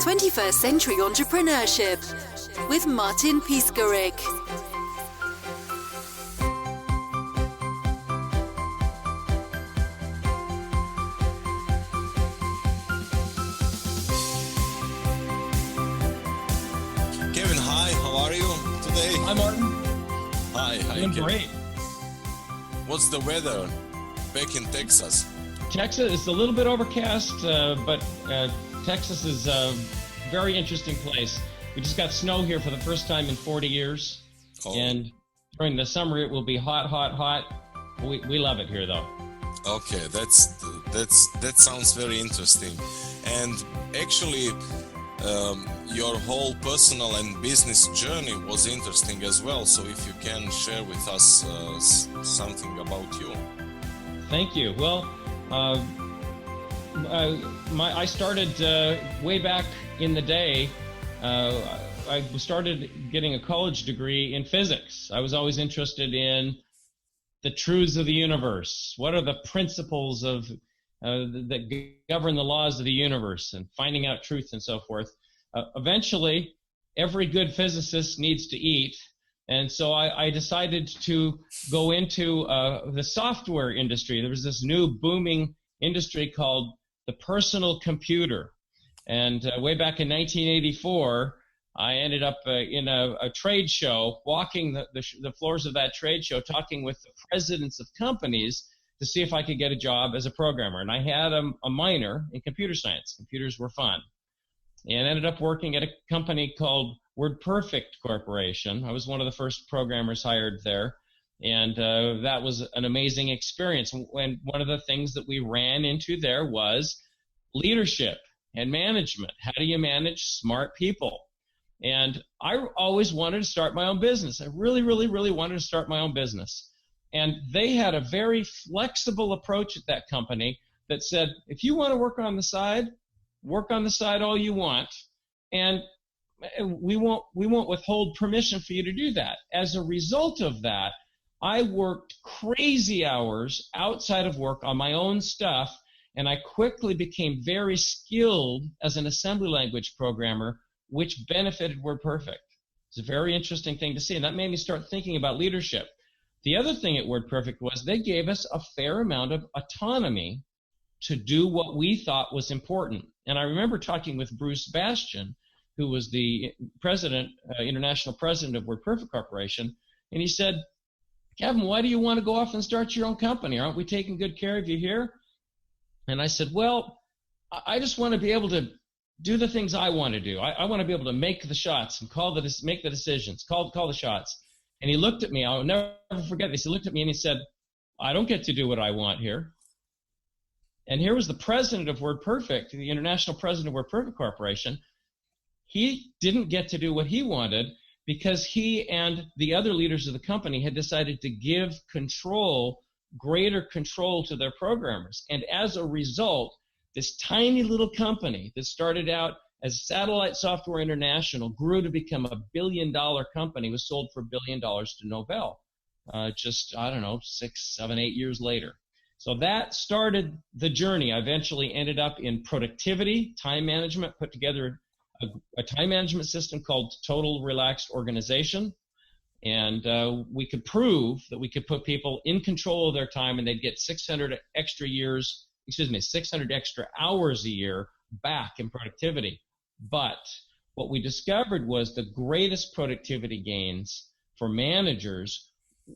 21st Century Entrepreneurship with Martin Piskoric. Kevin, hi, how are you today? Hi, Martin. Hi, Doing Kevin. great. What's the weather back in Texas? Texas is a little bit overcast, but Texas is a very interesting place. We just got snow here for the first time in 40 years. Oh. And during the summer, it will be hot, hot, hot. We love it here, though. Okay, that sounds very interesting. And actually, your whole personal and business journey was interesting as well. So if you can share with us something about you. Thank you. Well, I started way back in the day. I started getting a college degree in physics. I was always interested in the truths of the universe. What are the principles of that govern the laws of the universe, and finding out truth and so forth. Eventually, every good physicist needs to eat, and so I decided to go into the software industry. There was this new booming industry called the personal computer, and way back in 1984, I ended up in a trade show, walking the floors of that trade show, talking with the presidents of companies to see if I could get a job as a programmer. And I had a minor in computer science. Computers were fun. And ended up working at a company called WordPerfect Corporation. I was one of the first programmers hired there. And that was an amazing experience. And one of the things that we ran into there was leadership and management. How do you manage smart people? And I always wanted to start my own business. I really, really, really wanted to start my own business. And they had a very flexible approach at that company that said, if you want to work on the side all you want, and we won't withhold permission for you to do that. As a result of that, I worked crazy hours outside of work on my own stuff, and I quickly became very skilled as an assembly language programmer, which benefited WordPerfect. It's a very interesting thing to see, and that made me start thinking about leadership. The other thing at WordPerfect was they gave us a fair amount of autonomy to do what we thought was important. And I remember talking with Bruce Bastian, who was the international president of WordPerfect Corporation, and he said, Kevin, why do you want to go off and start your own company? Aren't we taking good care of you here? And I said, well, I just want to be able to do the things I want to do. I want to be able to make the shots and make the decisions, call the shots. And he looked at me. I'll never forget this. He looked at me and he said, I don't get to do what I want here. And here was the president of WordPerfect, the international president of WordPerfect Corporation. He didn't get to do what he wanted because he and the other leaders of the company had decided to give greater control to their programmers. And as a result, this tiny little company that started out as Satellite Software International grew to become a billion-dollar company, was sold for $1 billion to Novell just, 6, 7, 8 years later. So that started the journey. I eventually ended up in productivity, time management, put together a time management system called Total Relaxed Organization. And we could prove that we could put people in control of their time, and they'd get 600 extra hours a year back in productivity. But what we discovered was the greatest productivity gains for managers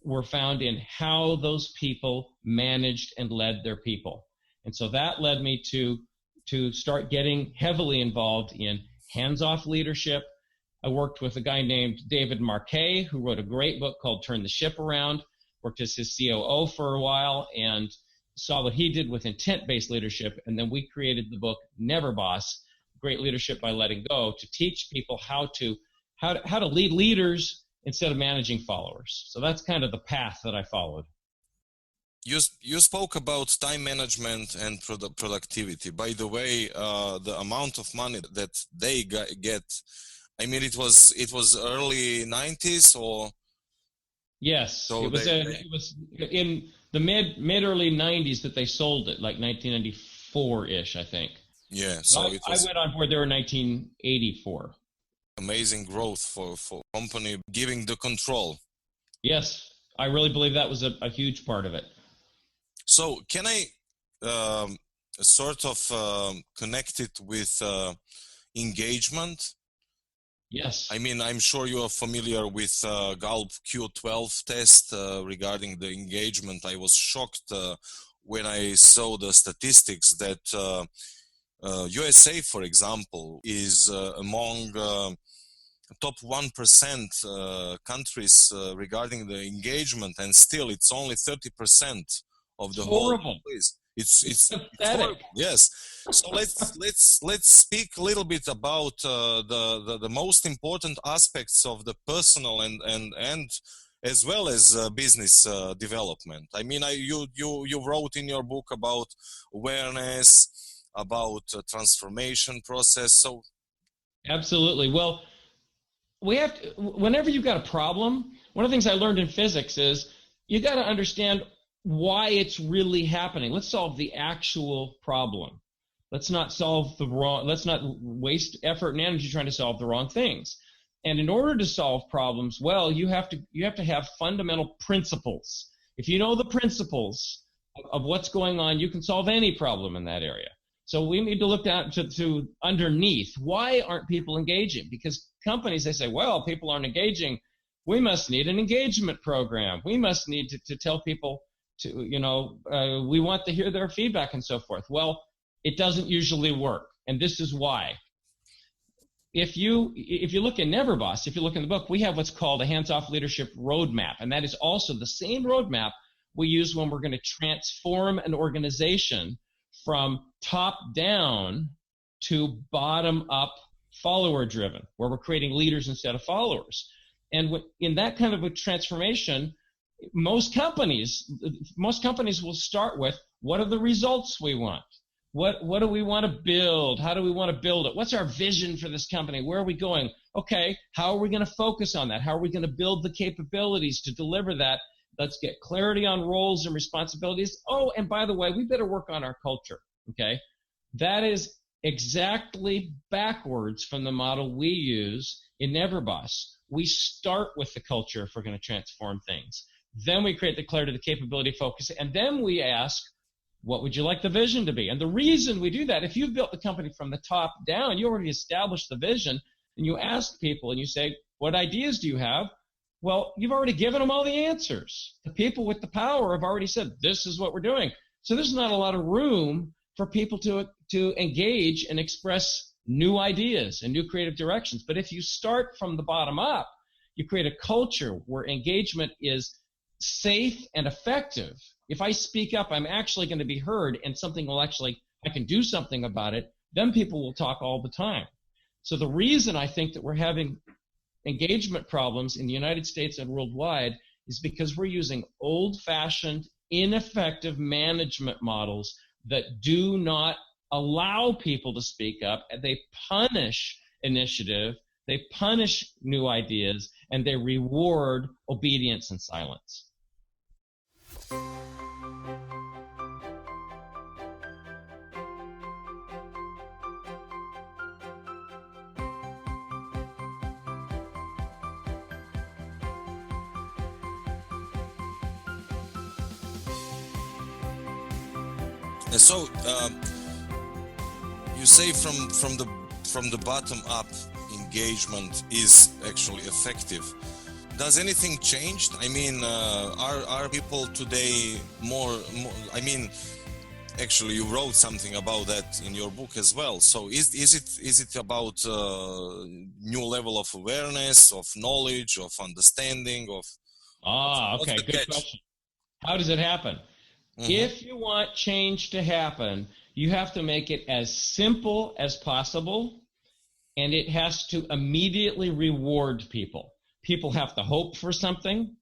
were found in how those people managed and led their people. And so that led me to start getting heavily involved in hands-off leadership. I worked with a guy named David Marquet, who wrote a great book called Turn the Ship Around, worked as his COO for a while, and saw what he did with intent-based leadership. And then we created the book Neverboss, Great Leadership by Letting Go, to teach people how to lead leaders instead of managing followers. So that's kind of the path that I followed. You spoke about time management and productivity. By the way, the amount of money that they get, I mean, it was early 90s or? Yes, so it was in the mid early 90s that they sold it, like 1994-ish, I think. Yeah, So so it I was went on board there in 1984. amazing growth for company giving the control. Yes, I really believe that was a huge part of it. So can I sort of connect it with engagement? Yes. I mean, I'm sure you are familiar with Gallup Q12 test regarding the engagement. I was shocked when I saw the statistics that USA, for example, is among top 1% countries regarding the engagement, and still it's only 30% of It's the whole horrible. place. It's It's pathetic. horrible. Yes. So let's speak a little bit about the most important aspects of the personal and as well as business development. I mean, you wrote in your book about awareness, about transformation process. So Absolutely. Well, we have to, whenever you've got a problem, one of the things I learned in physics is you got to understand why it's really happening. Let's solve the actual problem. Let's not waste effort and energy trying to solve the wrong things. And in order to solve problems, well, you have to have fundamental principles. If you know the principles of what's going on, you can solve any problem in that area. So we need to look down to underneath. Why aren't people engaging? Because companies, they say, well, people aren't engaging. We must need an engagement program. We must need to tell people we want to hear their feedback and so forth. Well, it doesn't usually work. And this is why. If you look in Neverboss, if you look in the book, we have what's called a hands-off leadership roadmap. And that is also the same roadmap we use when we're going to transform an organization from top down to bottom up follower driven, where we're creating leaders instead of followers. And in that kind of a transformation, most companies will start with, what are the results we want? What do we want to build? How do we want to build it? What's our vision for this company? Where are we going? Okay, how are we going to focus on that? How are we going to build the capabilities to deliver that? Let's get clarity on roles and responsibilities. Oh, and by the way, we better work on our culture, okay? That is exactly backwards from the model we use in Neverboss. We start with the culture if we're going to transform things. Then we create the clarity, the capability, focus, and then we ask, what would you like the vision to be? And the reason we do that, if you've built the company from the top down, you already established the vision, and you ask people and you say, what ideas do you have? Well, you've already given them all the answers. The people with the power have already said, this is what we're doing. So there's not a lot of room for people to engage and express new ideas and new creative directions. But if you start from the bottom up, you create a culture where engagement is safe and effective. If I speak up, I'm actually going to be heard, and I can do something about it, then people will talk all the time. So the reason I think that we're having engagement problems in the United States and worldwide is because we're using old-fashioned, ineffective management models that do not allow people to speak up, and they punish initiative, they punish new ideas, and they reward obedience and silence. So you say from the bottom up, engagement is actually effective. Does anything changed? I mean, are people today more? I mean, actually, you wrote something about that in your book as well. So is it about new level of awareness, of knowledge, of understanding, of? Okay, good question. How does it happen? Mm-hmm. If you want change to happen, you have to make it as simple as possible, and it has to immediately reward people. People have to hope for something.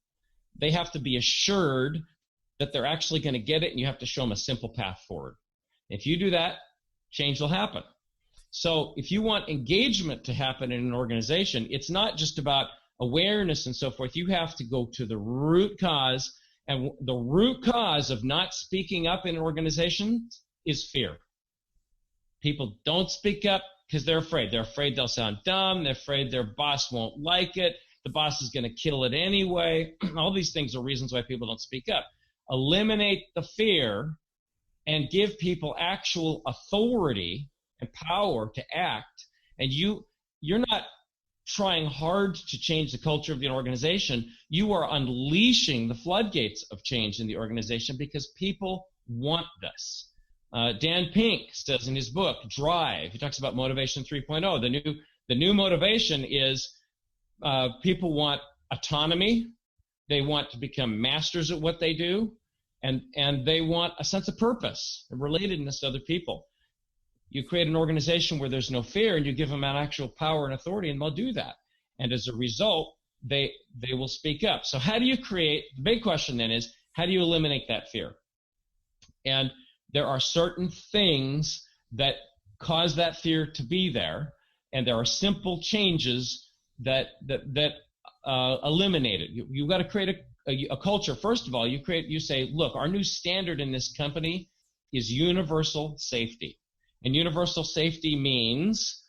They have to be assured that they're actually going to get it, and you have to show them a simple path forward. If you do that, change will happen. So if you want engagement to happen in an organization, it's not just about awareness and so forth. You have to go to the root cause. And the root cause of not speaking up in an organization is fear. People don't speak up because they're afraid. They're afraid they'll sound dumb. They're afraid their boss won't like it. The boss is going to kill it anyway. All these things are reasons why people don't speak up. Eliminate the fear and give people actual authority and power to act. And you're not trying hard to change the culture of the organization. You are unleashing the floodgates of change in the organization because people want this. Dan Pink says in his book, Drive, he talks about Motivation 3.0. The new motivation is people want autonomy. They want to become masters at what they do. And they want a sense of purpose and relatedness to other people. You create an organization where there's no fear, and you give them an actual power and authority, and they'll do that. And as a result, they will speak up. So how do you create, the big question then is, how do you eliminate that fear? And there are certain things that cause that fear to be there, and there are simple changes that eliminate it. You've got to create a culture. First of all, you say, look, our new standard in this company is universal safety. And universal safety means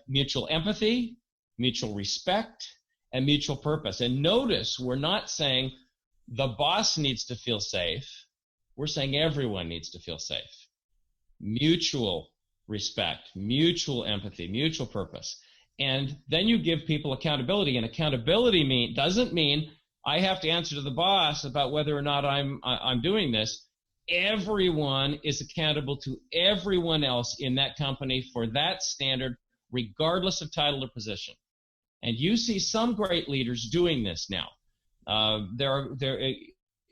mutual empathy, mutual respect, and mutual purpose. And notice, we're not saying the boss needs to feel safe. We're saying everyone needs to feel safe. Mutual respect, mutual empathy, mutual purpose. And then you give people accountability. And accountability doesn't mean I have to answer to the boss about whether or not I'm doing this. Everyone is accountable to everyone else in that company for that standard, regardless of title or position. And you see some great leaders doing this now. I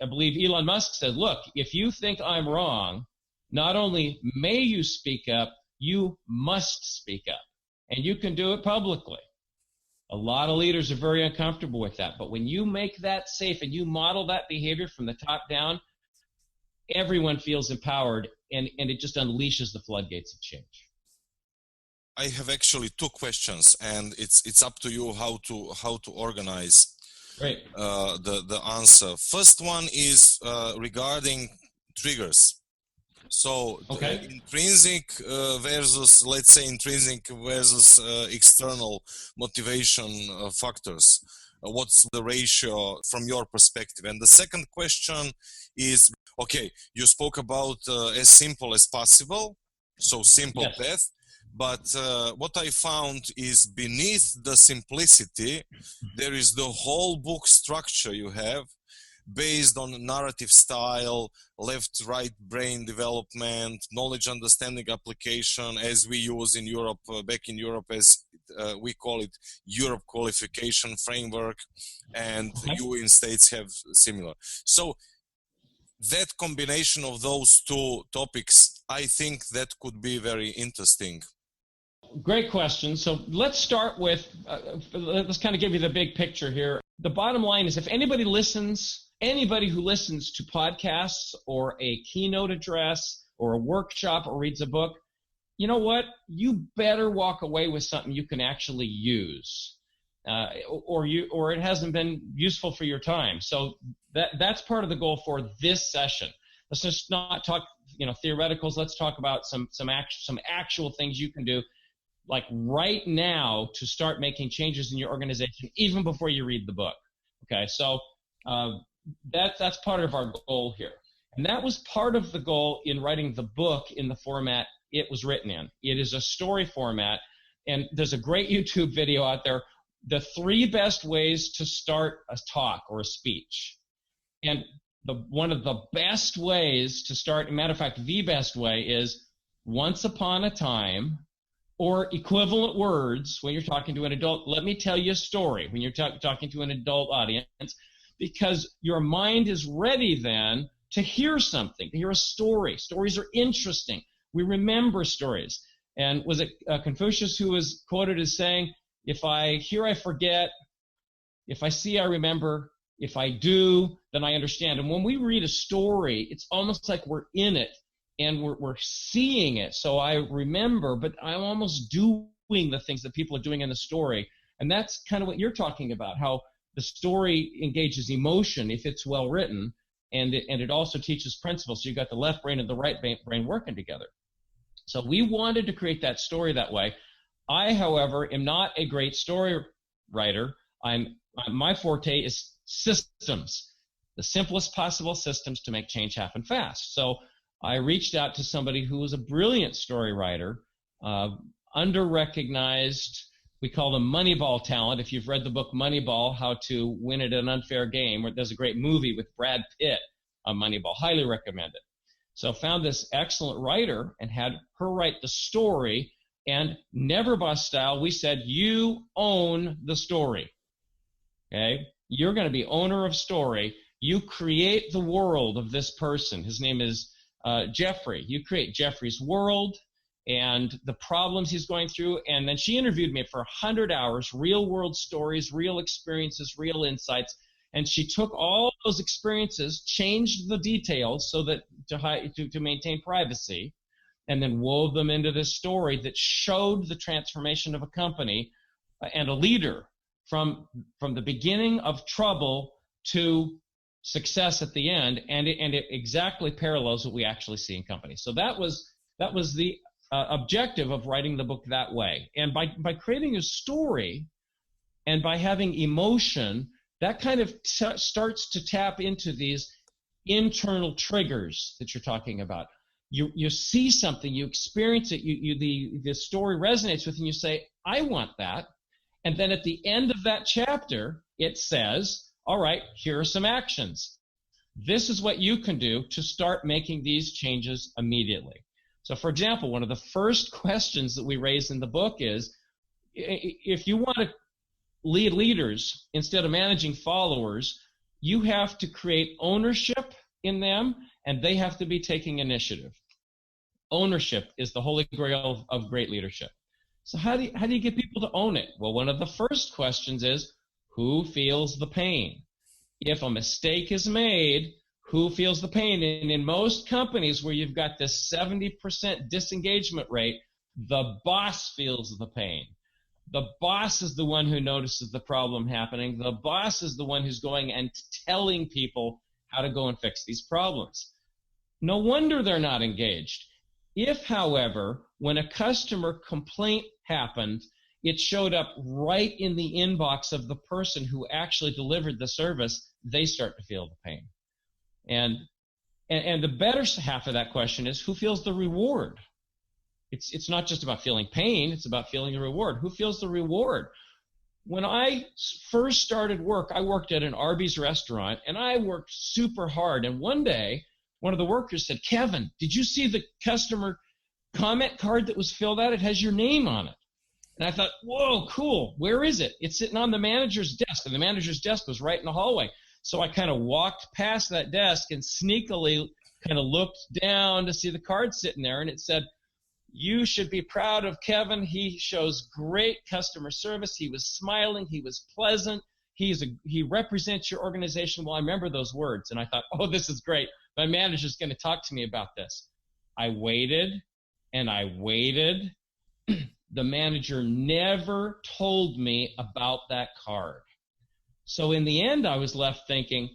believe Elon Musk said, look, if you think I'm wrong, not only may you speak up, you must speak up. And you can do it publicly. A lot of leaders are very uncomfortable with that. But when you make that safe and you model that behavior from the top down, everyone feels empowered, and it just unleashes the floodgates of change. I have actually two questions, and it's up to you how to organize the answer. First one is regarding triggers. So intrinsic versus, let's say, intrinsic versus external motivation factors. What's the ratio from your perspective? And the second question is, okay, you spoke about as simple as possible, so simple path. But what I found is beneath the simplicity, there is the whole book structure you have based on narrative style, left-right brain development, knowledge understanding application, as we use in Europe, back in Europe, as we call it Europe qualification framework, and you in States have similar. So that combination of those two topics, I think that could be very interesting. Great question. So let's start with, let's kind of give you the big picture here. The bottom line is, if anybody who listens to podcasts or a keynote address or a workshop or reads a book, you know what? You better walk away with something you can actually use, or it hasn't been useful for your time. So that's part of the goal for this session. Let's just not talk, theoreticals. Let's talk about some actual things you can do, like right now, to start making changes in your organization even before you read the book. Okay, so that's part of our goal here. And that was part of the goal in writing the book in the format it was written in. It is a story format, and there's a great YouTube video out there, the 3 best ways to start a talk or a speech. And one of the best ways to start, matter of fact, the best way is once upon a time, or equivalent words when you're talking to an adult. Let me tell you a story when you're talking to an adult audience, because your mind is ready then to hear something, to hear a story. Stories are interesting. We remember stories. And was it Confucius who was quoted as saying, if I hear, I forget. If I see, I remember. If I do, then I understand. And when we read a story, it's almost like we're in it and we're seeing it. So I remember, but I'm almost doing the things that people are doing in the story. And that's kind of what you're talking about, how the story engages emotion if it's well written, and it also teaches principles. So you've got the left brain and the right brain working together. So we wanted to create that story that way. I, however, am not a great story writer. My forte is systems, the simplest possible systems to make change happen fast. So I reached out to somebody who was a brilliant story writer, under-recognized. We call them Moneyball talent. If you've read the book Moneyball, How to Win at an Unfair Game, where there's a great movie with Brad Pitt on Moneyball. Highly recommend it. So found this excellent writer and had her write the story. And Neverboss style, we said, you own the story. Okay? You're going to be owner of story. You create the world of this person. His name is Jeffrey. You create Jeffrey's world and the problems he's going through. And then she interviewed me for 100 hours, real world stories, real experiences, real insights. And she took all those experiences, changed the details so that to maintain privacy, and then wove them into this story that showed the transformation of a company and a leader from the beginning of trouble to success at the end, and it exactly parallels what we actually see in companies. So that was the objective of writing the book that way. And by creating a story and by having emotion, that kind of starts to tap into these internal triggers that you're talking about. You see something, you experience it, the story resonates with you, and you say, I want that. And then at the end of that chapter, it says, all right, here are some actions. This is what you can do to start making these changes immediately. So, for example, one of the first questions that we raise in the book is, if you want to lead leaders instead of managing followers, you have to create ownership in them, and they have to be taking initiative. Ownership is the holy grail of great leadership. So how do you get people to own it? Well, one of the first questions is, who feels the pain? If a mistake is made, who feels the pain? And in most companies where you've got this 70% disengagement rate, the boss feels the pain. The boss is the one who notices the problem happening. The boss is the one who's going and telling people how to go and fix these problems. No wonder they're not engaged. If, however, when a customer complaint happened, it showed up right in the inbox of the person who actually delivered the service, they start to feel the pain. And the better half of that question is, who feels the reward? It's not just about feeling pain, it's about feeling a reward. Who feels the reward? When I first started work, I worked at an Arby's restaurant, and I worked super hard. And one day, one of the workers said, Kevin, did you see the customer comment card that was filled out? It has your name on it. And I thought, whoa, cool. Where is it? It's sitting on the manager's desk, and the manager's desk was right in the hallway. So I kind of walked past that desk and sneakily kind of looked down to see the card sitting there, and it said, you should be proud of Kevin. He shows great customer service. He was smiling. He was pleasant. He represents your organization. Well, I remember those words, and I thought, oh, this is great. My manager's going to talk to me about this. I waited, and I waited. The manager never told me about that card. So in the end, I was left thinking,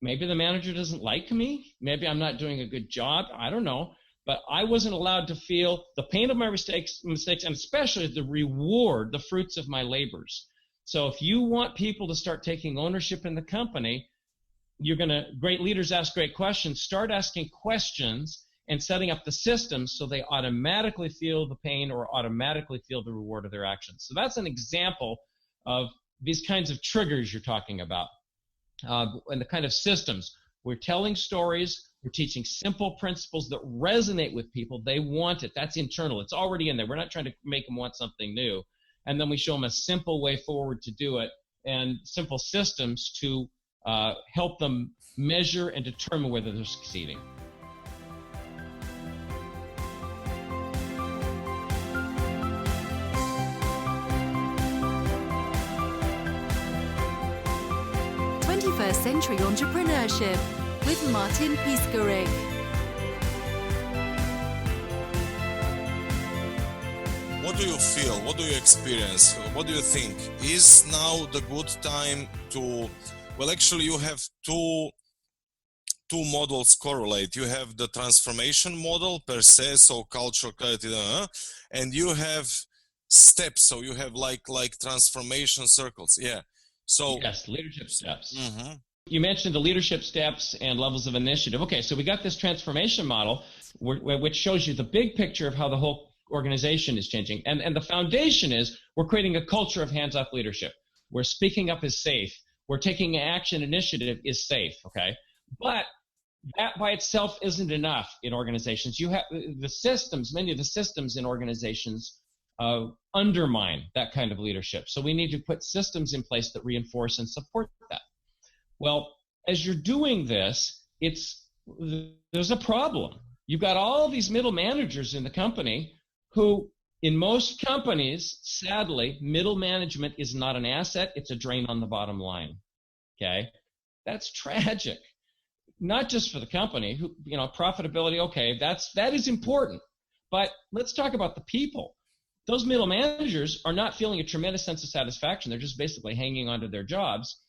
maybe the manager doesn't like me. Maybe I'm not doing a good job. I don't know. But I wasn't allowed to feel the pain of my mistakes, and especially the reward, the fruits of my labors. So if you want people to start taking ownership in the company, great leaders ask great questions. Start asking questions and setting up the systems so they automatically feel the pain or automatically feel the reward of their actions. So that's an example of these kinds of triggers you're talking about, and the kind of systems. We're telling stories. We're teaching simple principles that resonate with people. They want it. That's internal. It's already in there. We're not trying to make them want something new. And then we show them a simple way forward to do it and simple systems to help them measure and determine whether they're succeeding. Century Entrepreneurship with Martin Piskoric. What do you feel? What do you experience? What do you think? Is now the good time to, well, actually you have two two models correlate. You have the transformation model per se, so culture, and you have steps. So you have like transformation circles. Yeah. So yes, leadership steps. Mm-hmm. You mentioned the leadership steps and levels of initiative. Okay, so we got this transformation model, which shows you the big picture of how the whole organization is changing. And the foundation is we're creating a culture of hands-off leadership, where speaking up is safe, where taking action initiative is safe, okay? But that by itself isn't enough in organizations. You have the systems, many of the systems in organizations undermine that kind of leadership. So we need to put systems in place that reinforce and support that. Well, as you're doing this, there's a problem. You've got all these middle managers in the company who, in most companies, sadly, middle management is not an asset. It's a drain on the bottom line. Okay? That's tragic. Not just for the company, profitability, okay, that is important. But let's talk about the people. Those middle managers are not feeling a tremendous sense of satisfaction. They're just basically hanging on to their jobs.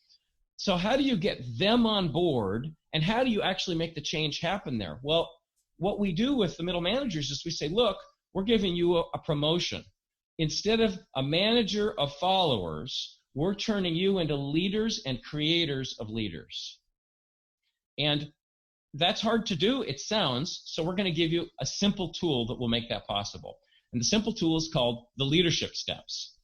So how do you get them on board, and how do you actually make the change happen there? Well, what we do with the middle managers is we say, look, we're giving you a promotion. Instead of a manager of followers, we're turning you into leaders and creators of leaders. And that's hard to do, it sounds, so we're going to give you a simple tool that will make that possible. And the simple tool is called the leadership steps.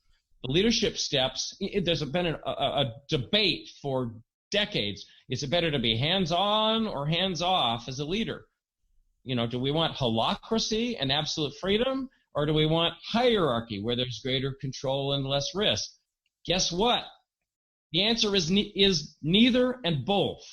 The leadership steps, there's been a debate for decades. Is it better to be hands-on or hands-off as a leader? Do we want holacracy and absolute freedom, or do we want hierarchy where there's greater control and less risk? Guess what? The answer is neither and both.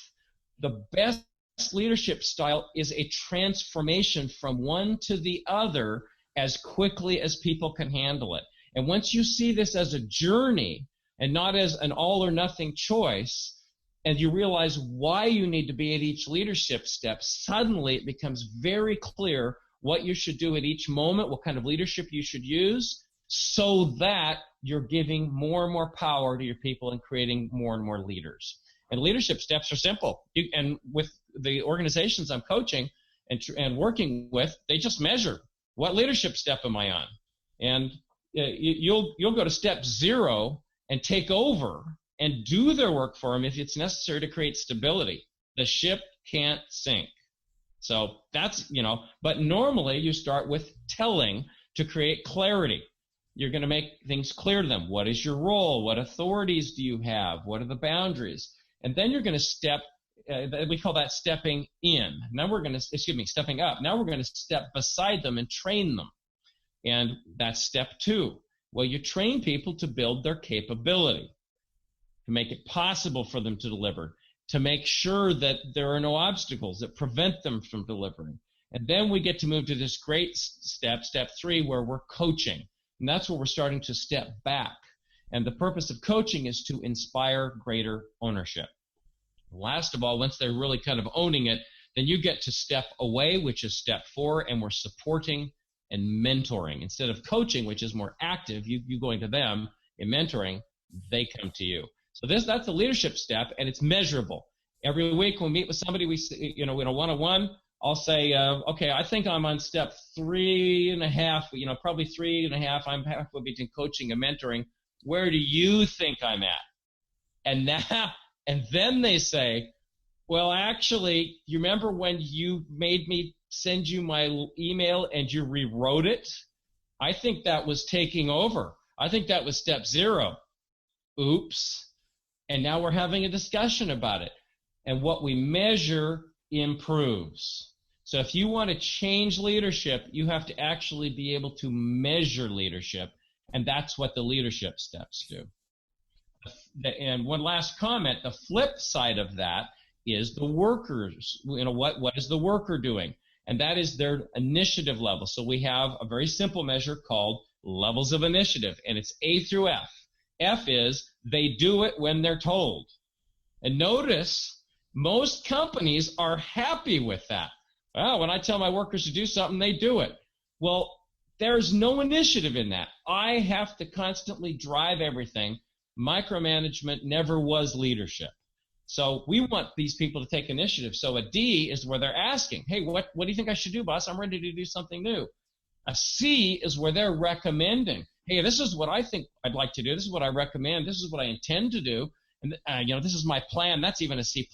The best leadership style is a transformation from one to the other as quickly as people can handle it. And once you see this as a journey and not as an all or nothing choice, and you realize why you need to be at each leadership step, suddenly it becomes very clear what you should do at each moment, what kind of leadership you should use, so that you're giving more and more power to your people and creating more and more leaders. And leadership steps are simple. And with the organizations I'm coaching and working with, they just measure, what leadership step am I on? And you'll go to step 0 and take over and do their work for them if it's necessary to create stability. The ship can't sink. So that's, but normally you start with telling to create clarity. You're going to make things clear to them. What is your role? What authorities do you have? What are the boundaries? And then you're going to we call that stepping in. Now stepping up. Now we're going to step beside them and train them. And that's step 2. Well, you train people to build their capability, to make it possible for them to deliver, to make sure that there are no obstacles that prevent them from delivering. And then we get to move to this great step 3, where we're coaching. And that's where we're starting to step back. And the purpose of coaching is to inspire greater ownership. Last of all, once they're really kind of owning it, then you get to step away, which is step 4, and we're supporting and mentoring. Instead of coaching, which is more active, you going to them, in mentoring, they come to you. So that's the leadership step, and it's measurable. Every week when we meet with somebody, we in a one-on-one, I'll say, okay, I think I'm on step 3.5, probably 3.5. I'm halfway between coaching and mentoring. Where do you think I'm at? And then they say, well, actually, you remember when you made me send you my email and you rewrote it? I think that was taking over. I think that was step 0. Oops. And now we're having a discussion about it. And what we measure improves. So if you want to change leadership, you have to actually be able to measure leadership. And that's what the leadership steps do. And one last comment, the flip side of that is the workers. What is the worker doing? And that is their initiative level. So we have a very simple measure called levels of initiative, and it's A through F. F is they do it when they're told. And notice most companies are happy with that. Well, when I tell my workers to do something, they do it. Well, there's no initiative in that. I have to constantly drive everything. Micromanagement never was leadership. So we want these people to take initiative. So a D is where they're asking, hey, what do you think I should do, boss? I'm ready to do something new. A C is where they're recommending, hey, this is what I think I'd like to do. This is what I recommend. This is what I intend to do. And, this is my plan. That's even a C+.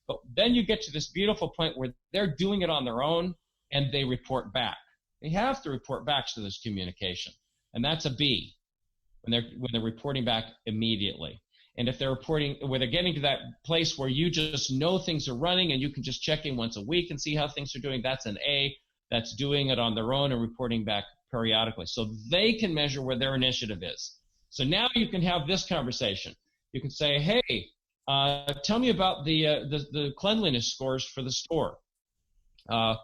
But then you get to this beautiful point where they're doing it on their own and they report back. They have to report back to this communication. And that's a B when they're reporting back immediately. And if they're reporting, where they're getting to that place where you just know things are running and you can just check in once a week and see how things are doing, that's an A. That's doing it on their own and reporting back periodically. So they can measure where their initiative is. So now you can have this conversation. You can say, hey, tell me about the cleanliness scores for the store. How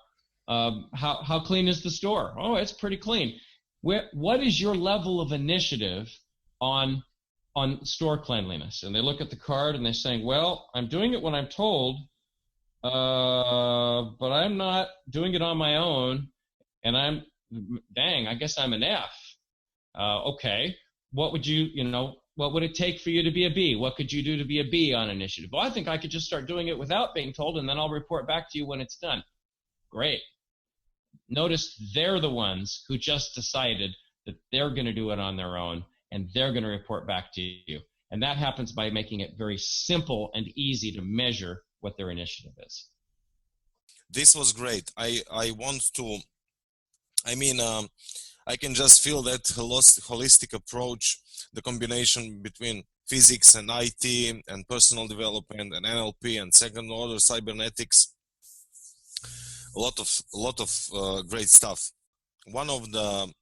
clean is the store? Oh, it's pretty clean. What is your level of initiative on store cleanliness? And they look at the card and they're saying, well, I'm doing it when I'm told, but I'm not doing it on my own, and I guess I'm an F. Okay, what would what would it take for you to be a B? What could you do to be a B on initiative? Well, I think I could just start doing it without being told, and then I'll report back to you when it's done. Great. Notice they're the ones who just decided that they're going to do it on their own, and they're going to report back to you. And that happens by making it very simple and easy to measure what their initiative is. This was great. I can just feel that holistic approach, the combination between physics and IT and personal development and NLP and second order cybernetics. A lot of great stuff. One of the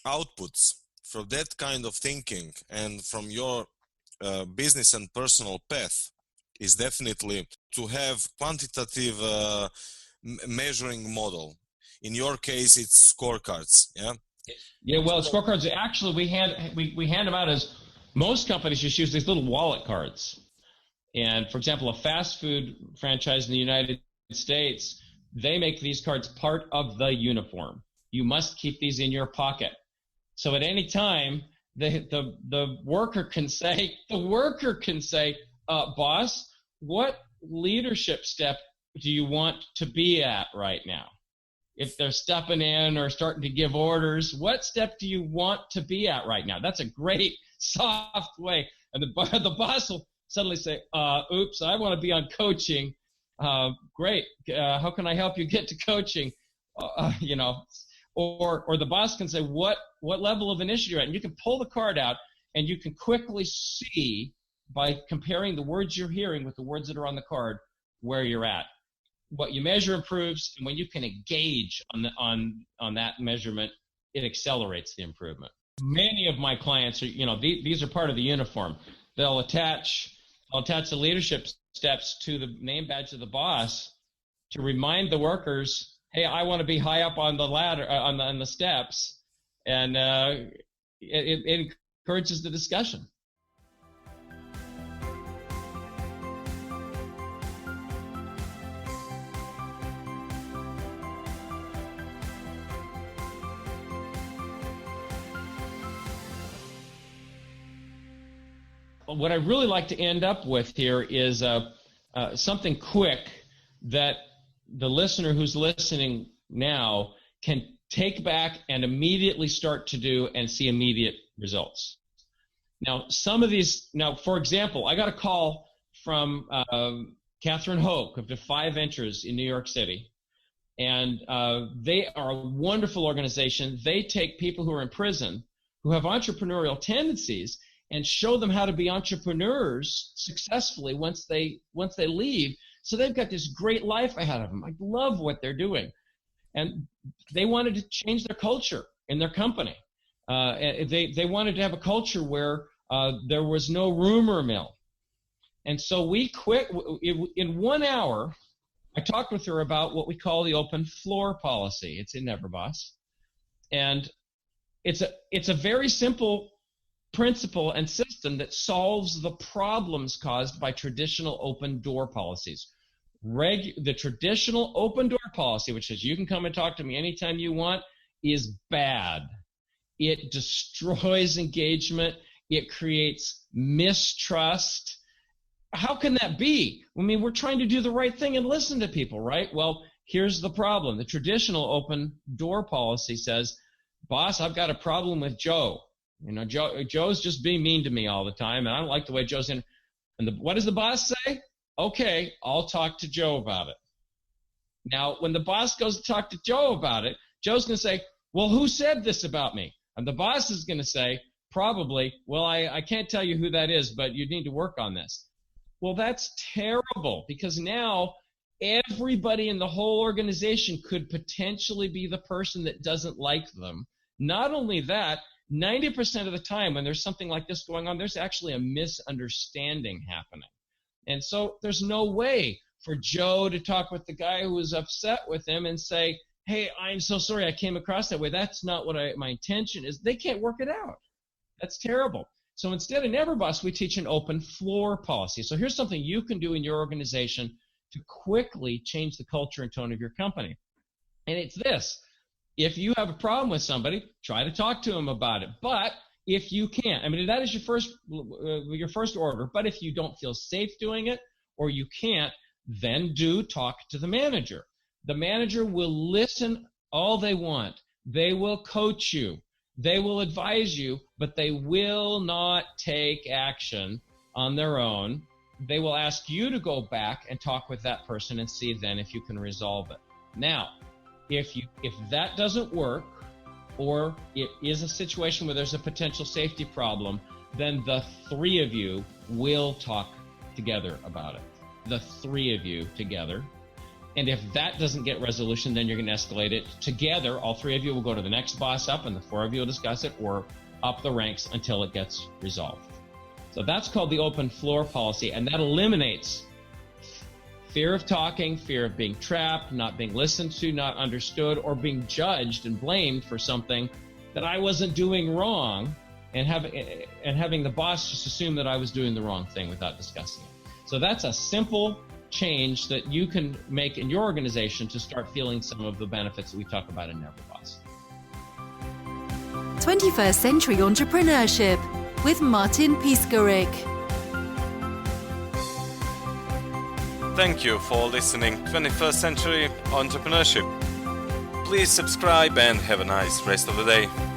outputs from that kind of thinking and from your business and personal path is definitely to have quantitative measuring model. In your case, it's scorecards. Yeah. Well, scorecards, actually we hand them out as, most companies just use these little wallet cards. And for example, a fast food franchise in the United States, they make these cards part of the uniform. You must keep these in your pocket. So at any time, the worker can say, boss, what leadership step do you want to be at right now? If they're stepping in or starting to give orders, what step do you want to be at right now? That's a great soft way. And the boss will suddenly say, oops, I want to be on coaching. Great. How can I help you get to coaching? Or the boss can say, what level of initiative you're at? And you can pull the card out and you can quickly see by comparing the words you're hearing with the words that are on the card where you're at. What you measure improves, and when you can engage on that measurement, it accelerates the improvement. Many of my clients are, these are part of the uniform. They'll attach the leadership steps to the name badge of the boss to remind the workers, hey, I want to be high up on the ladder, on the steps, and it encourages the discussion. What I really like to end up with here is something quick that the listener who's listening now can take back and immediately start to do and see immediate results. Now, for example, I got a call from Catherine Hoke of Defy Ventures in New York City, and they are a wonderful organization. They take people who are in prison who have entrepreneurial tendencies and show them how to be entrepreneurs successfully once they leave. So they've got this great life ahead of them. I love what they're doing. And they wanted to change their culture in their company. They wanted to have a culture where there was no rumor mill. And so in 1 hour, I talked with her about what we call the open floor policy. It's in Neverboss. And it's a very simple principle and system that solves the problems caused by traditional open door policies. The traditional open door policy, which says you can come and talk to me anytime you want, is bad. It destroys engagement. It creates mistrust. how can that be? I mean, we're trying to do the right thing and listen to people, right? Well, here's the problem. The traditional open door policy says, boss, I've got a problem with Joe. You know, Joe's just being mean to me all the time, and I don't like the way Joe's in. And what does the boss say? Okay, I'll talk to Joe about it. Now, when the boss goes to talk to Joe about it, Joe's going to say, well, who said this about me? And the boss is going to say, probably, well, I can't tell you who that is, but you need to work on this. Well, that's terrible, because now everybody in the whole organization could potentially be the person that doesn't like them. Not only that, 90% of the time when there's something like this going on, there's actually a misunderstanding happening. And so there's no way for Joe to talk with the guy who was upset with him and say, hey, I'm so sorry I came across that way. That's not what my intention is. They can't work it out. That's terrible. So instead of Neverboss, we teach an open floor policy. So here's something you can do in your organization to quickly change the culture and tone of your company. And it's this. If you have a problem with somebody, try to talk to them about it. But if you can't, I mean, that is your first order. But if you don't feel safe doing it or you can't, then do talk to the manager. The manager will listen all they want. They will coach you. They will advise you, but they will not take action on their own. They will ask you to go back and talk with that person and see then if you can resolve it. Now, if that doesn't work, or it is a situation where there's a potential safety problem, then the three of you will talk together about it. The three of you together. And if that doesn't get resolution, then you're going to escalate it together. All three of you will go to the next boss up, and the four of you will discuss it, or up the ranks until it gets resolved. So that's called the open floor policy, and that eliminates fear of talking, fear of being trapped, not being listened to, not understood, or being judged and blamed for something that I wasn't doing wrong, and having the boss just assume that I was doing the wrong thing without discussing it. So that's a simple change that you can make in your organization to start feeling some of the benefits that we talk about in Neverboss. 21st Century Entrepreneurship with Martin Piskoric. Thank you for listening 21st Century Entrepreneurship. Please subscribe and have a nice rest of the day.